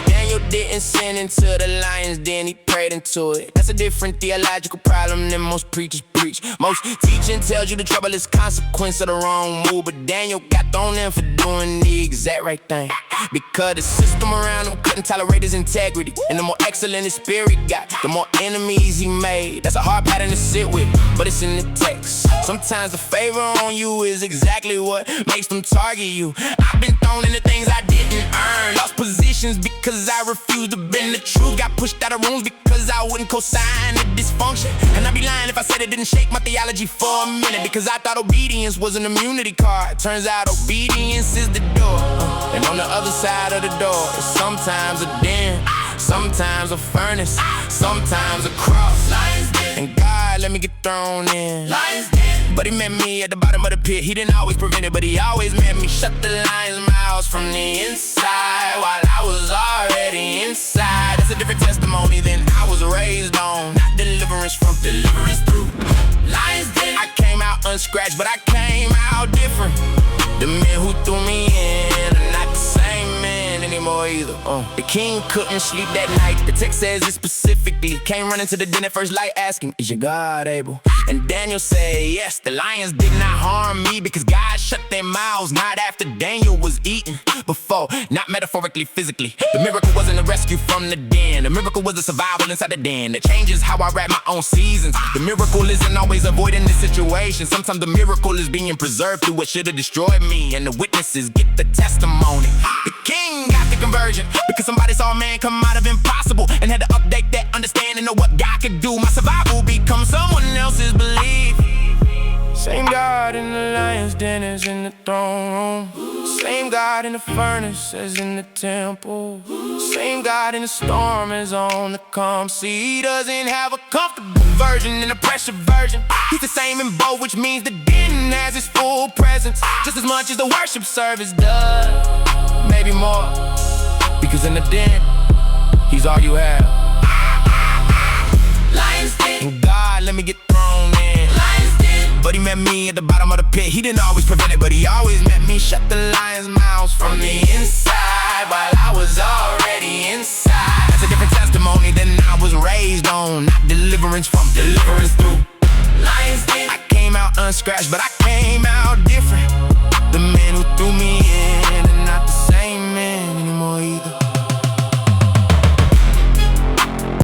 Daniel didn't sin into the lions, then he prayed into it. That's a different theological problem than most preachers preach. Most teaching tells you the trouble is consequence of the wrong move, but Daniel got thrown in for doing the exact right thing, because the system around him couldn't tolerate his integrity. And the more excellent his spirit got, the more enemies he made. That's a hard pattern to sit with, but it's in the text. Sometimes the favor on you is exactly what makes them target you. I've been thrown into things I didn't earn, lost positions because I refused to bend the truth, got pushed out of rooms because I wouldn't co-sign the dysfunction. And I'd be lying if I said it didn't shake my theology for a minute, because I thought obedience was an immunity card. Turns out obedience is the door, and on the other side of the door is sometimes a den, sometimes a furnace, sometimes a cross. And God let me get thrown in, but he met me at the bottom of the pit. He didn't always prevent it, but he always met me. Shut the lions' mouths from the inside while I was already inside. That's a different testimony than I was raised on. Not deliverance from deliverance through lions den. I came out unscratched, but I came out different. The men who threw me in are not the same men anymore either. The king couldn't sleep that night. The text says it specifically. Came running to the den at first light asking, is your God able? And Daniel said yes. The lions did not harm me because God shut their mouths not after Daniel was eaten before, not metaphorically, physically. The miracle wasn't a rescue from the den. The miracle was a survival inside the den. That changes how I write my own seasons. The miracle isn't always avoiding the situation. Sometimes the miracle is being preserved through what should have destroyed me, and the witnesses get the testimony. The king got the conversion because somebody saw a man come out of impossible and had to update that understanding of what God could do. My survival becomes someone else's belief. Same God in the lion's den as in the throne room. Same God in the furnace as in the temple. Same God in the storm as on the calm sea. He doesn't have a comfortable version and a pressure version. He's the same in both, which means the den has his full presence just as much as the worship service does, maybe more, because in the den he's all you have. Lions den. And God let me get thrown in, but he met me at the bottom of the pit. He didn't always prevent it, but he always met me. Shut the lions' mouths from the inside while I was already inside. That's a different testimony than I was raised on. Not deliverance from deliverance through lions den. I came out unscratched, but I came out different. The men who threw me